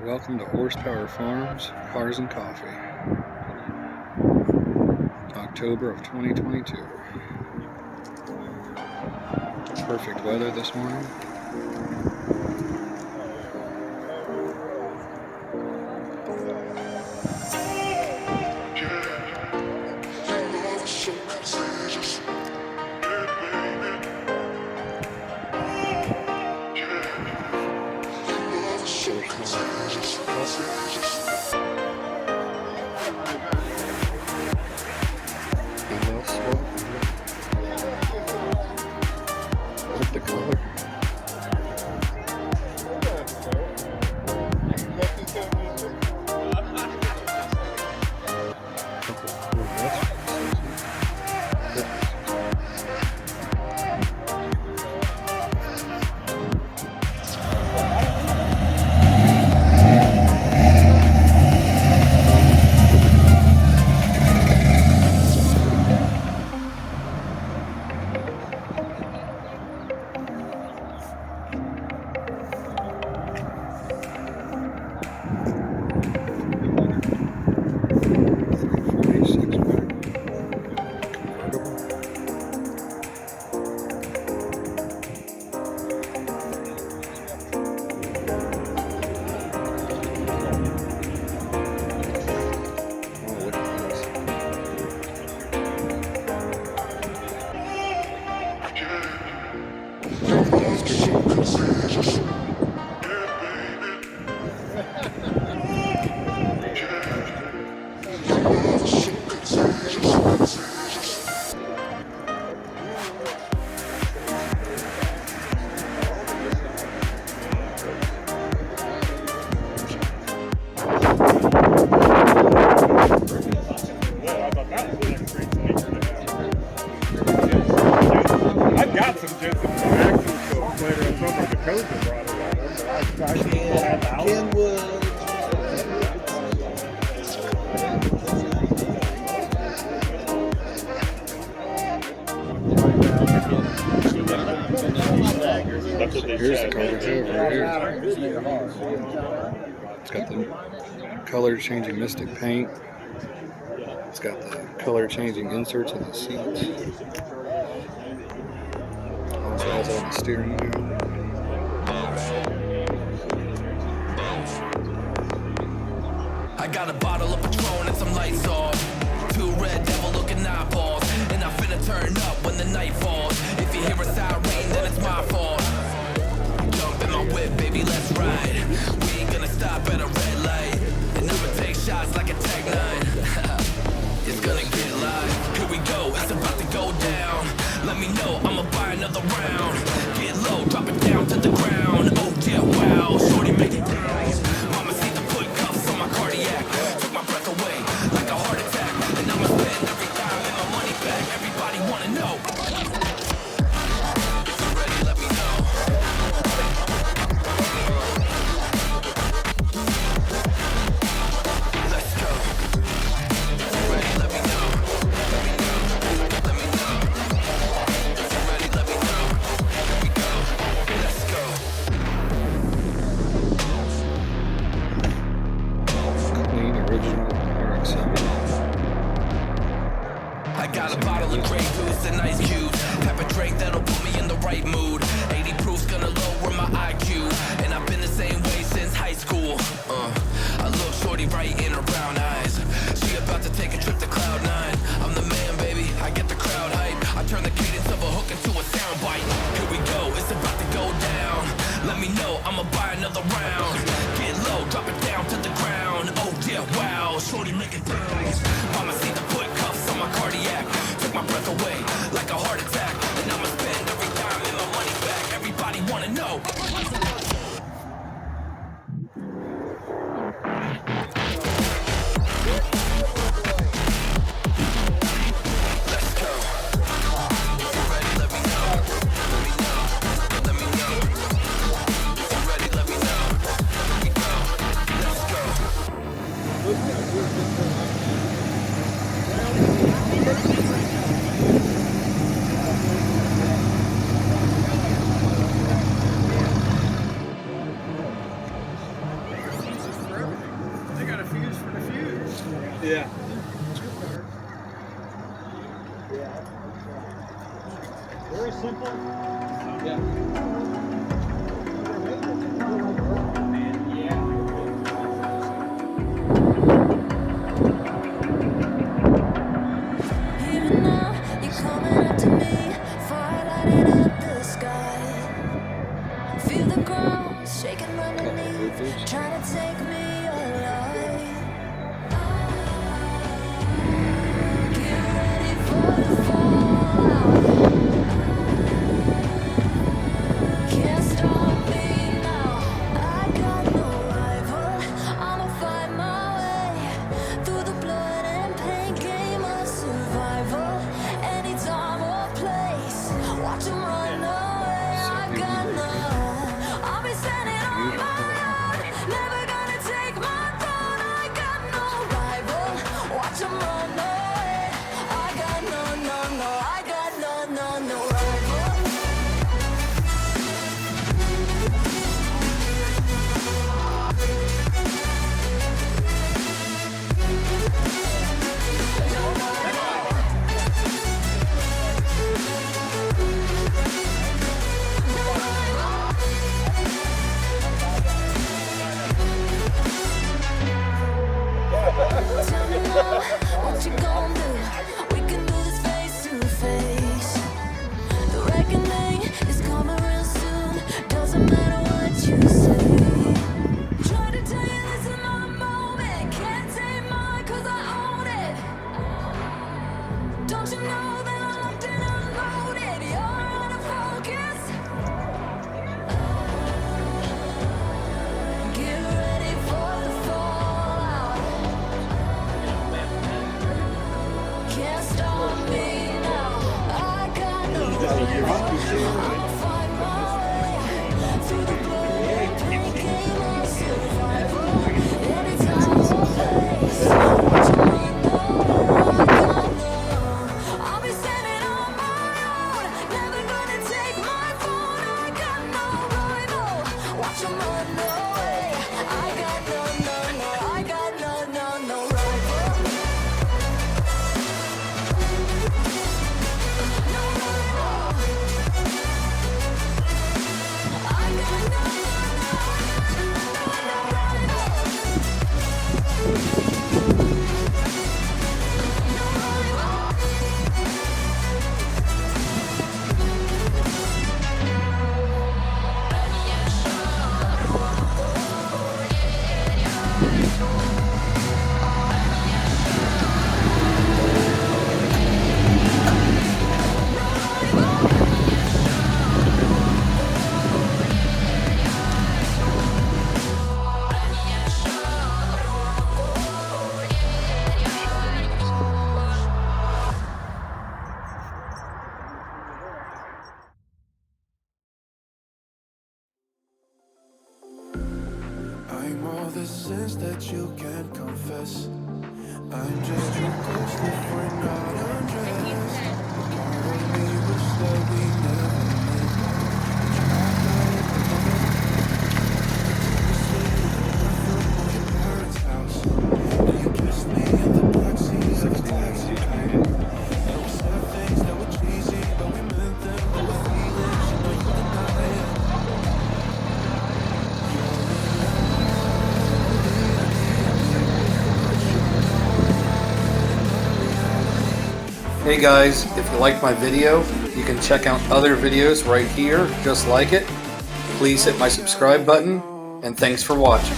Welcome to HorsePower Farms, Cars and Coffee. October of 2022. Perfect weather this morning. Look the color. Here's the color too, right here. It's got the color changing Mystic paint. It's got the color changing inserts in the seats. Also has on the steering wheel. I got a bottle of Patron and some lights off. Two red devil looking eyeballs. And I'm finna turn up when the night falls. If you hear a siren, then it's my fault. Jump in my whip, baby, let's ride. We ain't gonna stop at a red light. And I'ma take shots like a Tech 9. It's gonna get live. Here we go, it's about to go down. Let me know, I'ma buy another round. Get low, drop it down to the ground. Oh yeah, wow, shorty make it bounce. Mama see the put cuffs on my cardiac. Took my breath away like a heart attack. And I'ma spend every dime and my money back. Everybody wanna know. If you're ready, let me know. Let's go. If you're ready, let me know. Let me know. Let me know. If you're ready, let me know. Here we go. Let's go. Clean original RX-7. I got a bottle of Grey Goose and ice cubes. Type of drink that'll put me in the right mood. 80 proof's gonna lower my IQ. And I've been the same way since high school. I look shorty right in her brown eyes. She about to take a trip to Cloud 9. I'm the man, baby, I get the crowd hype. I turn the cadence of a hook into a soundbite. Here we go, it's about to go down. Let me know, I'ma buy another round. Get low, drop it down to the ground. Oh yeah, wow, shorty make it bounce. Mama see the foot cuffs on my cardiac. Took my breath away like a heart attack. And I'ma spend every dime and my money back. Everybody wanna know. Let's go. If you're ready, let me know. Let me know. Let me know. If you're ready, let me know. Very simple. Yeah. Even now, you're coming up to me, fire lighting up the sky. Feel the ground shaking underneath, trying to take me alive. Get ready for the fallout. Can't stop me now. I got no rival. I'ma find my way through the blood and pain game of survival. Any time or place, watch 'em run away. I got none. I'll be standing on my own. Never gonna take my throne. I got no rival. Watch 'em run away. I got no, no, no. I got no, no, no rival. Tell me now, what you gon' do? We can do this face to face. The reckoning is coming real soon. Doesn't matter what you say. Try to tell you this is my moment. Can't take mine 'cause I own it. Don't you know that I'm locked and unloaded? You're out of focus. Get ready for the fallout. Can't stop me now. I got no rival. I'ma find my way through the blood pain game of survival. Any time or place, watch 'em run away. I got none. I'll be standing on my own. Never gonna take my phone. I got no rival. Watch 'em run away. I got no, no, no. I got no, no, no rival. No rival. I got no, no, no rival. No rival. I'm all the sins that you can't confess. I'm just your ghost if we're not undressed. Part of me wish that we never met. From your parents' house, and you kissed me in the backseat of a taxi. And we said things that were cheesy, but we meant them. There were feelings, you know you deny it. Hey guys, if you liked my video, you can check out other videos right here just like it. Please hit my subscribe button, and thanks for watching.